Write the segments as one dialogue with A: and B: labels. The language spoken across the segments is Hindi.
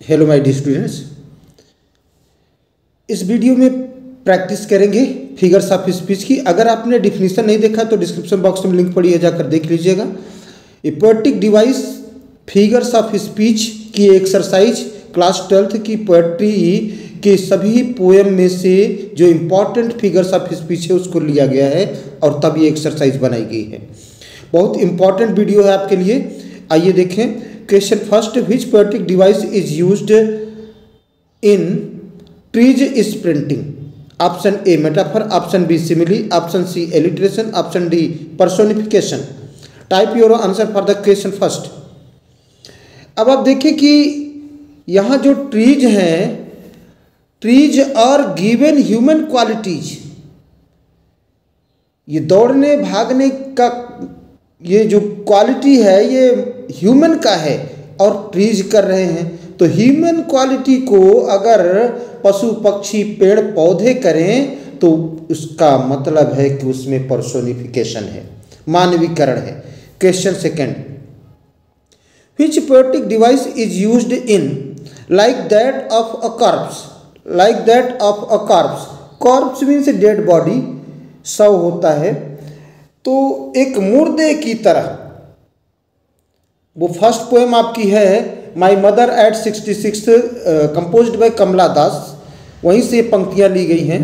A: हेलो माय डियर स्टूडेंट्स, इस वीडियो में प्रैक्टिस करेंगे फिगर्स ऑफ स्पीच की। अगर आपने डिफिनीशन नहीं देखा तो डिस्क्रिप्शन बॉक्स में लिंक पड़ी है, जाकर देख लीजिएगा। A poetic device figures of speech की एक्सरसाइज क्लास 12th की पोएट्री के सभी पोएम में से जो इम्पॉर्टेंट फिगर्स ऑफ स्पीच है उसको लिया गया है और तब ये एक्सरसाइज बनाई गई है। बहुत इंपॉर्टेंट वीडियो है आपके लिए। आइए देखें। Question first, which poetic device is used in trees sprinting? Option A metaphor, option B simile, option C alliteration, option D personification. Type your answer for the question first. अब आप देखिए कि यहाँ जो ट्रीज हैं, trees are given human qualities. ये दौड़ने भागने का ये जो क्वालिटी है ये ह्यूमन का है और ट्रीज कर रहे हैं। तो ह्यूमन क्वालिटी को अगर पशु पक्षी पेड़ पौधे करें तो उसका मतलब है कि उसमें पर्सोनिफिकेशन है, मानवीकरण है। Question second, which poetic device is used in like that of a corps? Like that of a corps, corps means dead body, शव होता है। तो एक मुर्दे की तरह, वो फर्स्ट पोएम आपकी है my mother at 66 composed by Kamala Das, वहीं से पंक्तियाँ ली गई हैं।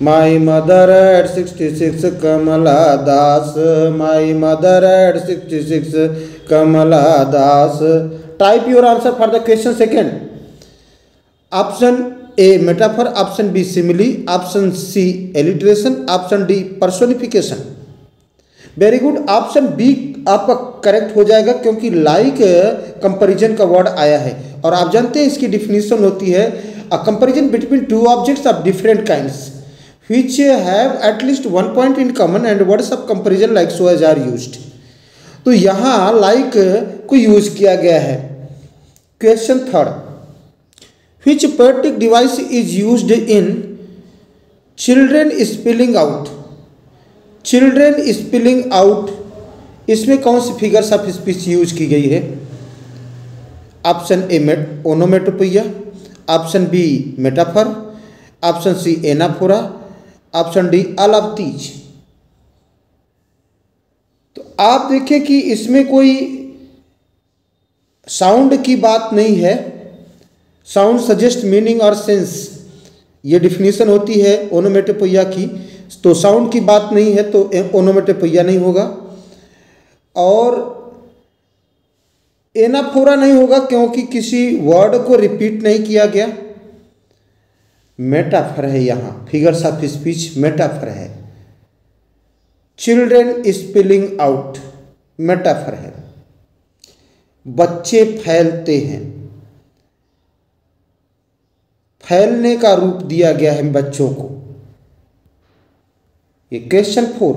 A: My mother at 66 Kamala Das, my mother at 66 Kamala Das. Type your answer for the question second. Option A metaphor, option B simile, option C alliteration, option D personification. Very good, option B आपका करेक्ट हो जाएगा क्योंकि लाइक कंपैरिजन का वर्ड आया है और आप जानते हैं इसकी डिफिनीशन होती है a comparison between two objects of different kinds which have at least one point in common and words of comparison like so as are used. तो यहाँ लाइक को यूज किया गया है। Question third, which poetic device is used in children spelling out? Children spelling out, इसमें कौन सी फिगर्स ऑफ स्पीच यूज की गई है? Option A onomatopoeia, option B metaphor, option C anaphora, option D all of these. तो आप देखें कि इसमें कोई साउंड की बात नहीं है। साउंड सजेस्ट मीनिंग और सेंस, ये डिफिनीशन होती है ओनोमेटोपोइया की। तो साउंड की बात नहीं है तो ओनोमेटोपोइया नहीं होगा और एनाफोरा नहीं होगा क्योंकि किसी वर्ड को रिपीट नहीं किया गया। मेटाफर है, यहाँ फिगर्स ऑफ स्पीच मेटाफर है। चिल्ड्रेन स्पेलिंग आउट मेटाफर है। बच्चे फैलते हैं, फैलने का रूप दिया गया है बच्चों को। ये question 4,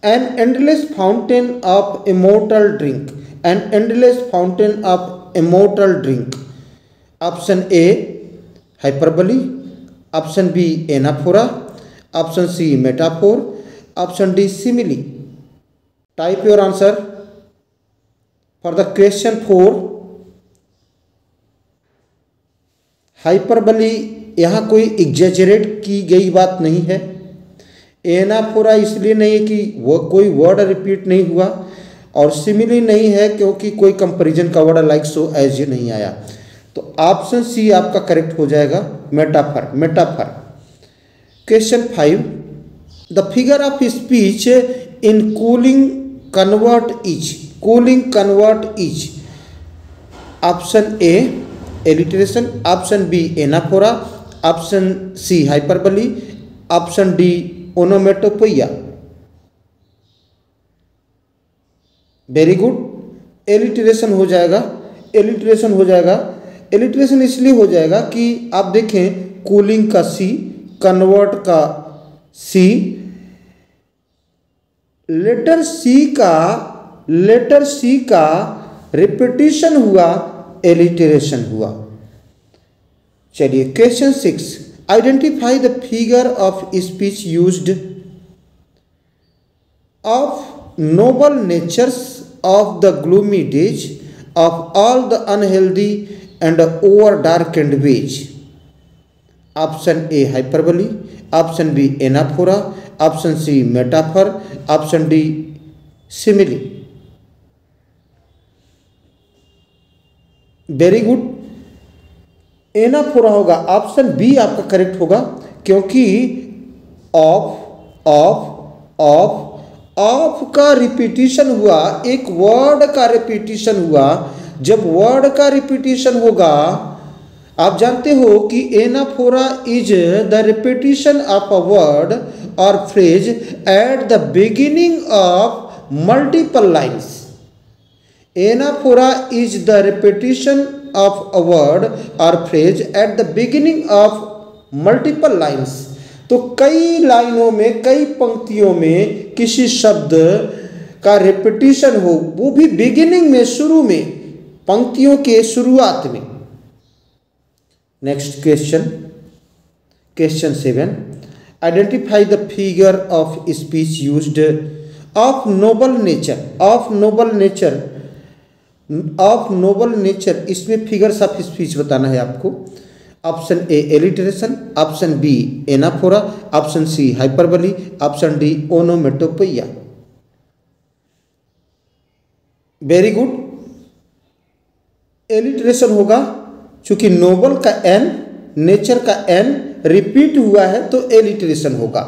A: an endless fountain of immortal drink, an endless fountain of immortal drink. Option A hyperbole, option B anaphora, option C metaphor, option D simile. Type your answer for the question 4। Hyperbole, यहाँ कोई एग्जेजरेट की गई बात नहीं है। एनाफोरा इसलिए नहीं है कि वो कोई वर्ड रिपीट नहीं हुआ और सिमिली नहीं है क्योंकि कोई कंपैरिजन का वर्ड लाइक सो एज नहीं आया। तो ऑप्शन सी आपका करेक्ट हो जाएगा, metaphor. Metaphor. Question 5, the figure of speech in cooling convert is, cooling convert is. Option A alliteration, option B anaphora, option C hyperbole, option D onomatopoeia. Very good, alliteration हो जाएगा। एलिट्रेशन हो जाएगा। एलिट्रेशन इसलिए हो जाएगा कि आप देखें कूलिंग का सी, कन्वर्ट का सी, लेटर सी का रिपीटिशन हुआ, एलिट्रेशन हुआ। चलिए question 6, identify the figure of speech used of noble natures of the gloomy days, of all the unhealthy and over darkened ways. Option A hyperbole, option B anaphora, option C metaphor, option D simile. Very good, anaphora होगा, ऑप्शन बी आपका करेक्ट होगा, क्योंकि ऑफ ऑफ ऑफ ऑफ का रिपीटिशन हुआ, एक वर्ड का रिपीटिशन हुआ। जब वर्ड का रिपीटिशन होगा, आप जानते हो कि anaphora is the repetition of a word or phrase at the beginning of multiple lines. Anaphora is the repetition of a word or phrase at the beginning of multiple lines. तो कई लाइनों में, कई पंक्तियों में किसी शब्द का रिपीटिशन हो, वो भी बिगिनिंग में, शुरू में, पंक्तियों के शुरुआत में। Next question, question 7, identify the figure of speech used of noble nature. Of noble nature, of noble nature, इसमें फिगर्स ऑफ स्पीच बताना है आपको। Option A alliteration, option B anaphora, option C hyperbole, option D onomatopoeia. Very good, alliteration होगा, चूंकि नोबल का एन, नेचर का एन रिपीट हुआ है तो एलिटरेशन होगा।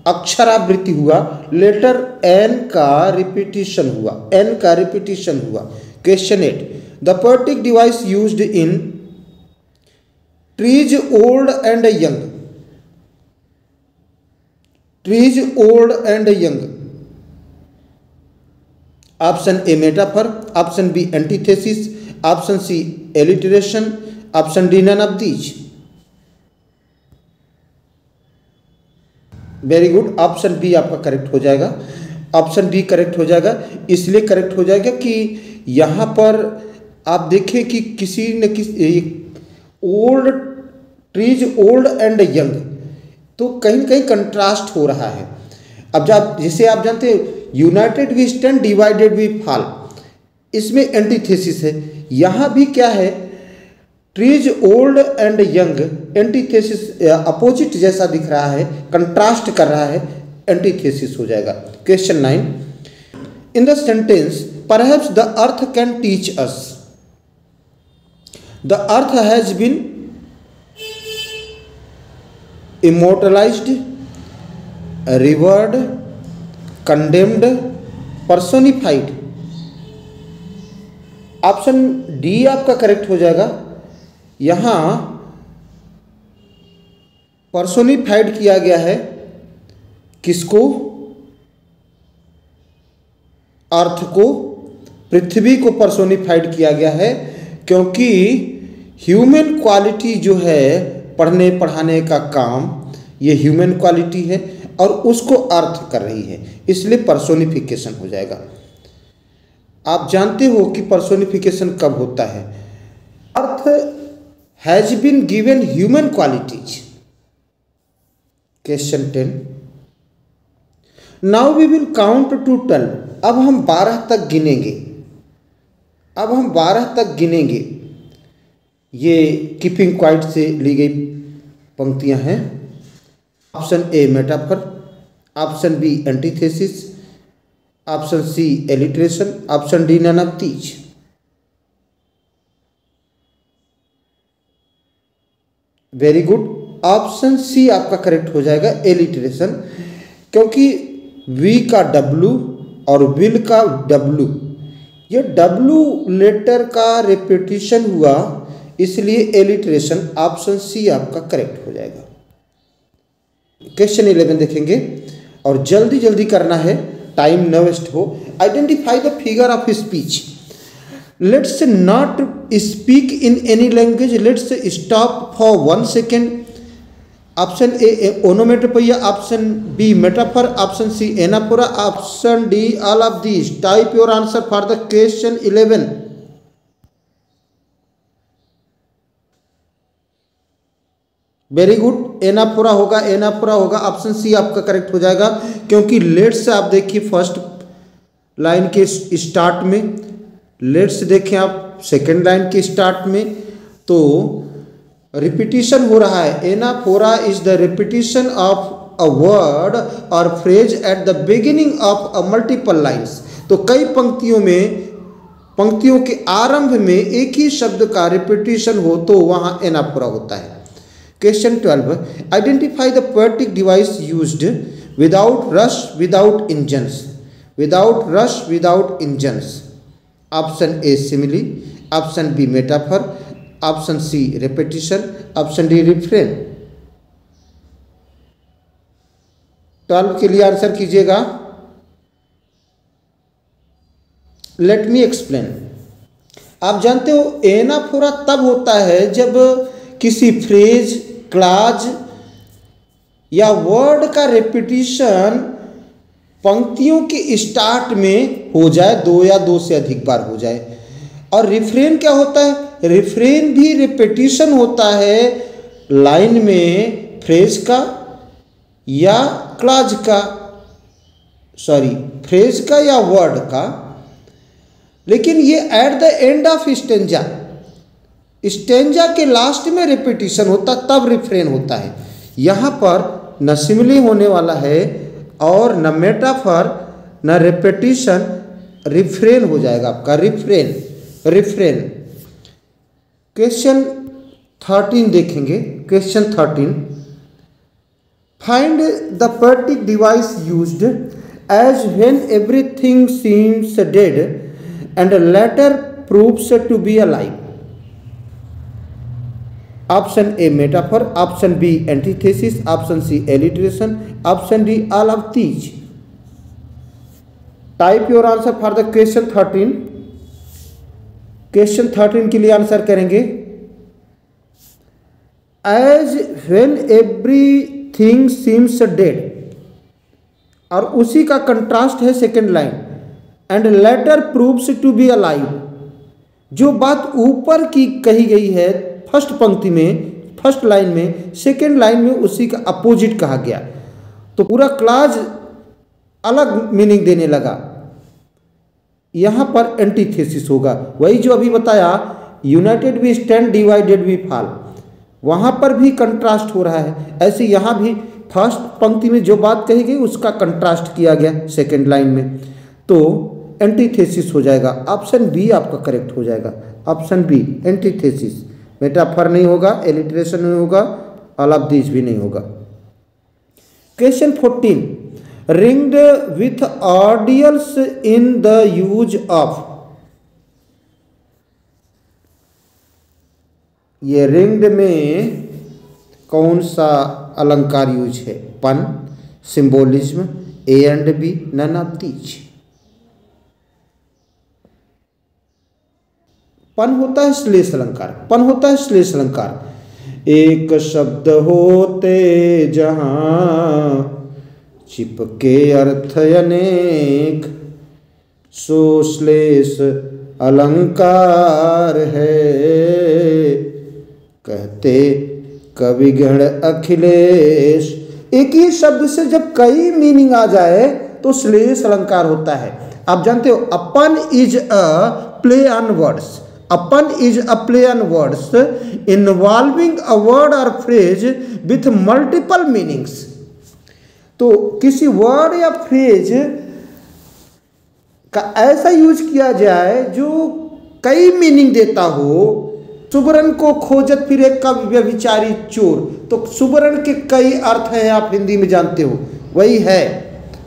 A: अक्षरावृत्ति हुआ, लेटर एन का रिपीटिशन हुआ, एन का रिपीटिशन हुआ। Question 8, the poetic device used in trees old and young. Trees old and young. Option A metaphor, option B antithesis, option C alliteration, option D none of these. Very good, option B आपका करेक्ट हो जाएगा। ऑप्शन बी करेक्ट हो जाएगा, इसलिए करेक्ट हो जाएगा कि यहाँ पर आप देखें कि किसी न किसी old, trees old and young, तो कहीं न कहीं कंट्रास्ट हो रहा है। अब जब जैसे आप जानते हैं united we stand, divided we fall, इसमें एंटीथेसिस है। यहाँ भी क्या है, trees old and young, antithesis opposite जैसा दिख रहा है, कंट्रास्ट कर रहा है, एंटीथेसिस हो जाएगा। Question 9, in the sentence perhaps the earth can teach us, the earth has been immortalized, revered, condemned, personified। Option D आपका करेक्ट हो जाएगा। यहां पर्सोनिफाइड किया गया है, किसको? अर्थ को, पृथ्वी को पर्सोनिफाइड किया गया है, क्योंकि ह्यूमन क्वालिटी जो है, पढ़ने पढ़ाने का काम, ये ह्यूमन क्वालिटी है और उसको अर्थ कर रही है, इसलिए पर्सोनिफिकेशन हो जाएगा। आप जानते हो कि पर्सोनिफिकेशन कब होता है? Earth has been given human qualities. Question 10, now we will count to 12। अब हम 12 तक गिनेंगे, अब हम 12 तक गिनेंगे। ये कीपिंग क्वाइट से ली गई पंक्तियां हैं। Option A metaphor, option B antithesis, option C alliteration, option D none of these. Very good, option C आपका करेक्ट हो जाएगा, एलिट्रेशन, क्योंकि वी का डब्लू और विल का डब्लू, ये डब्लू लेटर का रिपीटिशन हुआ, इसलिए एलिट्रेशन, ऑप्शन सी आपका करेक्ट हो जाएगा। क्वेश्चन 11 देखेंगे और जल्दी जल्दी करना है, टाइम न वेस्ट हो। Identify the figure of speech. Let's not speak in any language, let's stop for 1 second. Option A onomatopoeia, option B metaphor, option C anaphora, option D all of these. Type your answer for the question 11। Very good, anaphora होगा, एनाफोरा होगा, ऑप्शन सी आपका करेक्ट हो जाएगा, क्योंकि लेट्स आप देखिए फर्स्ट लाइन के स्टार्ट में, लेट्स देखें आप सेकेंड लाइन के स्टार्ट में, तो रिपीटिशन हो रहा है। Anaphora is the repetition of a word or phrase at the beginning of a multiple lines. तो कई पंक्तियों के आरंभ में एक ही शब्द का रिपीटिशन हो तो वहाँ एनाफोरा होता है। Question 12, identify the poetic device used without rush without engines. Without rush without engines. Option A simile, option B metaphor, option C repetition, option D refrain. 12 के लिए आंसर कीजिएगा। Let me explain. आप जानते हो एनाफोरा तब होता है जब किसी फ्रेज, क्लॉज या वर्ड का रिपीटिशन पंक्तियों के स्टार्ट में हो जाए, 2 या 2 से अधिक बार हो जाए। और रिफ्रेन क्या होता है? रिफ्रेन भी रिपीटिशन होता है लाइन में फ्रेज का या क्लॉज का, सॉरी फ्रेज का या वर्ड का, लेकिन ये at the end of stanza, stanza के लास्ट में रिपीटिशन होता, तब रिफ्रेन होता है। यहाँ पर न सिमिली होने वाला है और न मेटाफर न रिपीटिशन, रिफ्रेन हो जाएगा आपका, रिफ्रेन। क्वेश्चन 13 देखेंगे। Question 13, find the poetic device used as when everything seems dead and later proves to be alive. Option A metaphor, option B antithesis, option C alliteration, option D all of these. Type your answer for the question 13। Question 13 के लिए आंसर करेंगे as when everything seems dead, और उसी का कंट्रास्ट है second line, and later proves to be alive. जो बात ऊपर की कही गई है फर्स्ट पंक्ति में, फर्स्ट लाइन में, सेकेंड लाइन में उसी का अपोजिट कहा गया, तो पूरा क्लॉज अलग मीनिंग देने लगा। यहाँ पर एंटीथेसिस होगा, वही जो अभी बताया, united we stand divided we fall, वहाँ पर भी कंट्रास्ट हो रहा है। ऐसे यहाँ भी फर्स्ट पंक्ति में जो बात कही गई उसका कंट्रास्ट किया गया सेकेंड लाइन में, तो एंटीथेसिस हो जाएगा। ऑप्शन बी आपका करेक्ट हो जाएगा, ऑप्शन बी एंटीथेसिस। मेटाफर नहीं होगा, एलिट्रेशन नहीं होगा, ऑल ऑफ दीज भी नहीं होगा। Question 14, ringed with ordeals in the use of. ये रिंग्ड में कौन सा अलंकार यूज है? Pun, symbolism, A and B, none of these. Pun होता है श्लेष अलंकार, पन होता है श्लेष अलंकार। एक शब्द होते जहां चिपके अर्थ अनेक, सो श्लेष अलंकार है, कहते कविगण अखिलेश। एक ही शब्द से जब कई मीनिंग आ जाए तो श्लेष अलंकार होता है। आप जानते हो a pun is a play on words, a pun is a play on words involving a word or phrase with multiple meanings. तो किसी वर्ड या फ्रेज का ऐसा यूज किया जाए जो कई मीनिंग देता हो। सुबरन को खोजत फिरे कवि व्यभिचारी चोर, तो सुबरन के कई अर्थ हैं, आप हिंदी में जानते हो, वही है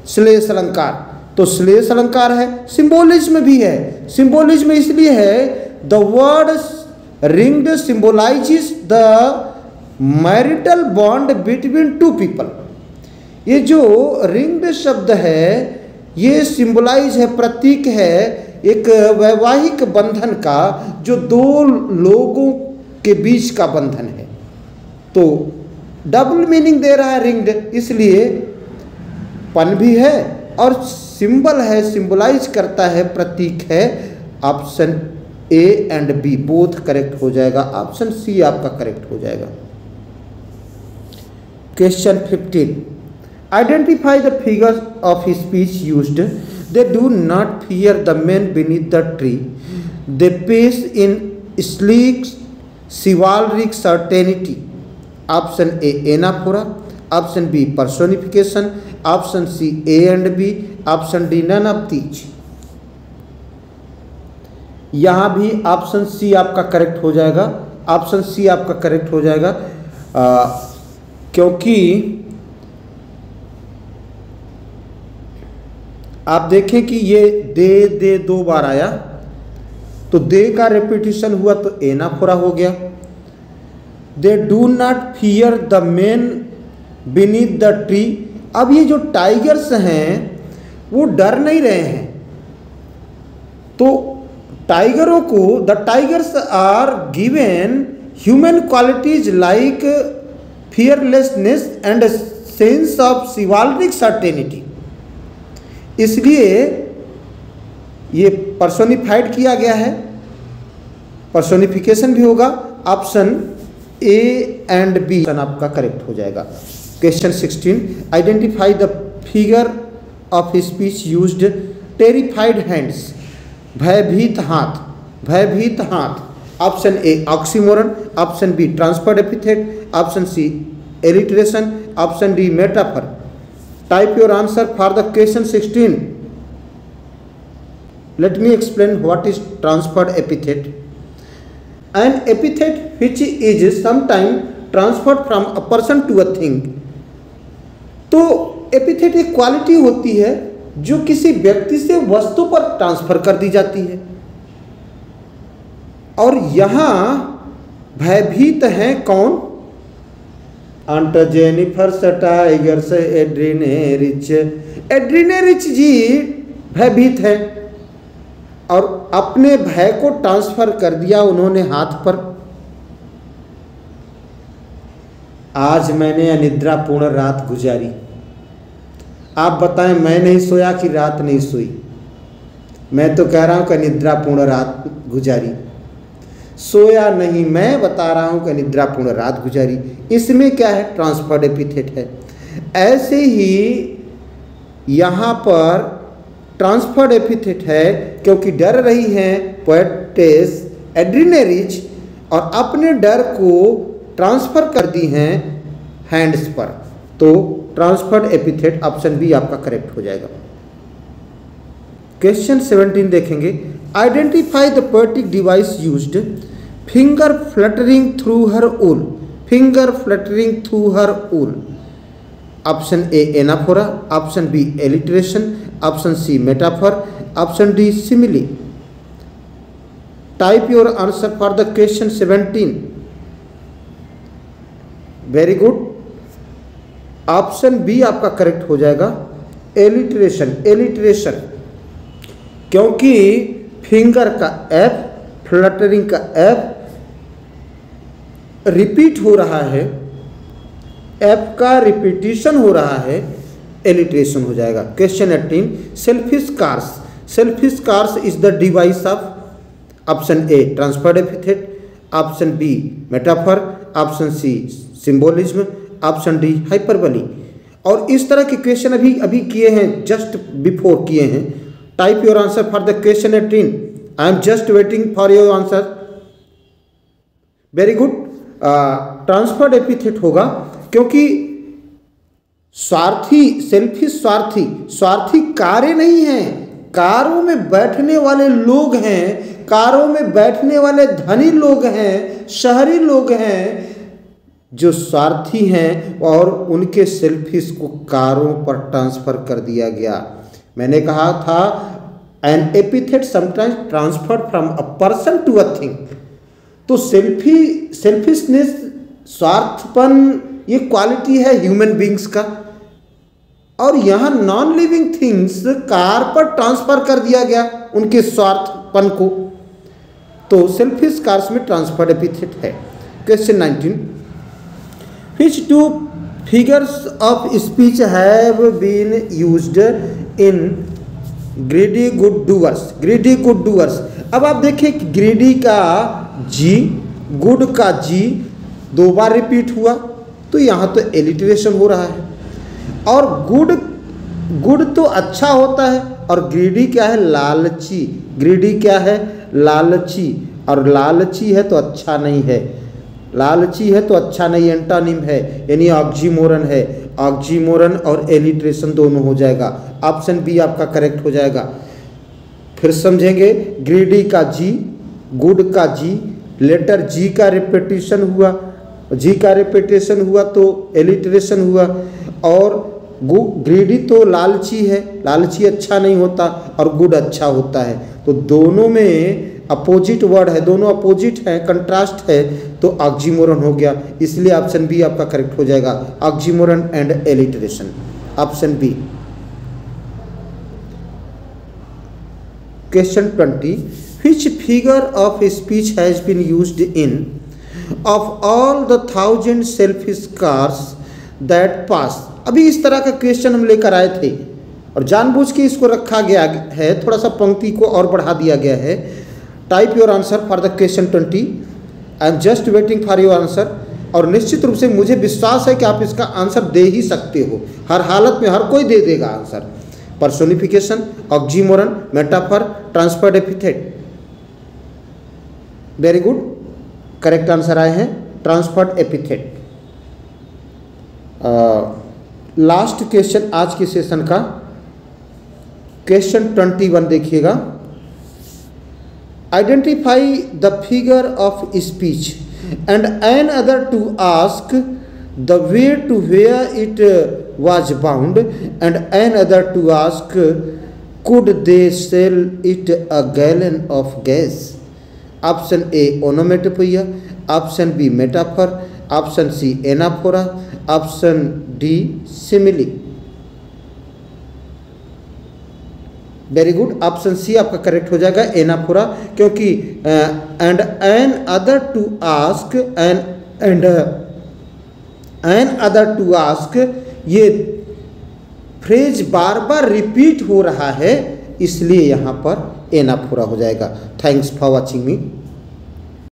A: श्लेष अलंकार। तो श्लेष अलंकार है। सिंबोलिज्म भी है। सिंबोलिज्म इसलिए है, the word ringed symbolises the marital bond between two people. ये जो रिंग्ड शब्द है ये सिंबलाइज है, प्रतीक है एक वैवाहिक बंधन का, जो दो लोगों के बीच का बंधन है। तो डबल मीनिंग दे रहा है रिंग्ड, इसलिए पन भी है और सिंबल है, सिंबलाइज करता है, प्रतीक है। Option A and B both correct हो जाएगा, ऑप्शन सी आपका करेक्ट हो जाएगा। Question 15, identify the figures of speech used. They do not fear the man beneath the tree, they pace in sleek chivalric certainty, option A anaphora, option B personification, option C A and B, option D none of these. यहां भी ऑप्शन सी आपका करेक्ट हो जाएगा, ऑप्शन सी आपका करेक्ट हो जाएगा, क्योंकि आप देखें कि ये दे दो बार आया, तो दे का रिपीटिशन हुआ तो एनाफोरा हो गया। दे do not fear the man beneath the tree. अब ये जो टाइगर्स हैं वो डर नहीं रहे हैं, तो टाइगरों को the tigers are given human qualities like fearlessness and sense of chivalric certainty. इसलिए ये पर्सोनिफाइड किया गया है, पर्सोनिफिकेशन भी होगा। ऑप्शन ए एंड बी आपका करेक्ट हो जाएगा। Question 16, identify the figure of speech used terrified hands, भयभीत हाथ, भयभीत हाथ। Option A oxymoron, option B transferred epithet, option C alliteration, option D metaphor. Type your answer for the question 16। Let me explain what is transferred epithet. An epithet which is sometimes transferred from a person to a thing. तो एपिथेट एक क्वालिटी होती है जो किसी व्यक्ति से वस्तु पर ट्रांसफर कर दी जाती है, और यहां भयभीत हैं कौन? अंट जेनिफर टाइगर्स एड्रीनेरिच, एड्रीनेरिच जी भयभीत है और अपने भय को ट्रांसफर कर दिया उन्होंने हाथ पर। आज मैंने अनिद्रापूर्ण रात गुजारी। आप बताएं, मैं नहीं सोया कि रात नहीं सोई? मैं तो कह रहा हूं कि अनिद्रापूर्ण रात गुजारी। सोया नहीं, मैं बता रहा हूं कि अनिद्रापूर्ण रात गुजारी। इसमें क्या है? ट्रांसफर्ड एपिथेट है। ऐसे ही यहां पर ट्रांसफर्ड एपिथेट है क्योंकि डर रही हैं पोएटेस एड्रीनेरिच और अपने डर को ट्रांसफर कर दी हैं हैंड्स पर, तो ट्रांसफर्ड एपिथेट ऑप्शन बी आपका करेक्ट हो जाएगा। क्वेश्चन 17 देखेंगे, identify the poetic device used finger fluttering through her wool, finger fluttering through her wool. Option A anaphora, option B alliteration, option C metaphor, option D simile. Type your answer for the question 17। Very good, option B आपका करेक्ट हो जाएगा, एलिट्रेशन, एलिट्रेशन। क्योंकि फिंगर का एफ, फ्लटरिंग का एफ रिपीट हो रहा है, एफ का रिपीटिशन हो रहा है, एलिट्रेशन हो जाएगा। Question 18, selfish cars, selfish cars is the device of, option A transferred epithet, option B metaphor, option C symbolism, option D hyperbole. और इस तरह के क्वेश्चन अभी किए हैं, जस्ट बिफोर किए हैं। Type your answer for the question 18। I am just waiting for your answer. Very good, transferred epithet होगा क्योंकि स्वार्थी, सेल्फिश स्वार्थी, स्वार्थी कारें नहीं हैं, कारों में बैठने वाले लोग हैं, कारों में बैठने वाले धनी लोग हैं, शहरी लोग हैं जो स्वार्थी हैं और उनके सेल्फिश को कारों पर ट्रांसफर कर दिया गया। मैंने कहा था an epithet sometimes transferred from a person to a thing. तो सेल्फिशनेस, स्वार्थपन, ये क्वालिटी है ह्यूमन बींग्स का, और यहाँ नॉन लिविंग थिंग्स कार पर ट्रांसफर कर दिया गया उनके स्वार्थपन को, तो सेल्फिश कार्स में ट्रांसफर्ड एपिथेट है। Question 19, which two figures of speech have been used in greedy good doers, greedy good doers। अब आप देखिए कि greedy का जी, गुड का जी दो बार रिपीट हुआ, तो यहाँ तो एलिट्रेशन हो रहा है। और गुड तो अच्छा होता है, और ग्रीडी क्या है? लालची। ग्रीडी क्या है? लालची। और लालची है तो अच्छा नहीं है, लालची है तो अच्छा नहीं एंटोनिम है, यानी ऑक्सीमोरन है। ऑक्सीमोरन और एलिट्रेशन दोनों हो जाएगा। ऑप्शन बी आपका करेक्ट हो जाएगा। फिर समझेंगे, ग्रीडी का जी, गुड का जी, लेटर जी का रिपीटेशन हुआ, जी का रिपीटेशन हुआ तो एलिट्रेशन हुआ। और ग्रीडी तो लालची है, लालची अच्छा नहीं होता, और गुड अच्छा होता है। तो दोनों में अपोजिट वर्ड है, दोनों अपोजिट है, कंट्रास्ट है, तो ऑक्सीमोरन हो गया। इसलिए ऑप्शन बी आपका करेक्ट हो जाएगा, oxymoron and alliteration, option B. Question 20, which figure of speech has been used in of all the 1000 selfish cars that pass। अभी इस तरह का क्वेश्चन हम लेकर आए थे और जानबूझ के इसको रखा गया है, थोड़ा सा पंक्ति को और बढ़ा दिया गया है। Type your answer for the question 20, I am just waiting for your answer. और निश्चित रूप से मुझे विश्वास है कि आप इसका आंसर दे ही सकते हो, हर हालत में हर कोई दे देगा answer. Personification, oxymoron, metaphor, transferred epithet. Very good, correct answer आए हैं ट्रांसफर्ड एपिथेट। लास्ट क्वेश्चन आज के सेशन का, क्वेश्चन 21 देखिएगा। Identify the figure of speech and an other to ask the way to where it was bound and another to ask could they sell it a gallon of gas। Option A onomatopoeia, option B metaphor, option C anaphora, option D simile. Very good, option C आपका करेक्ट हो जाएगा, एनाफोरा, क्योंकि and an other to ask and an other to ask, ये फ्रेज बार बार रिपीट हो रहा है, इसलिए यहाँ पर एनाफोरा हो जाएगा। Thanks for watching me.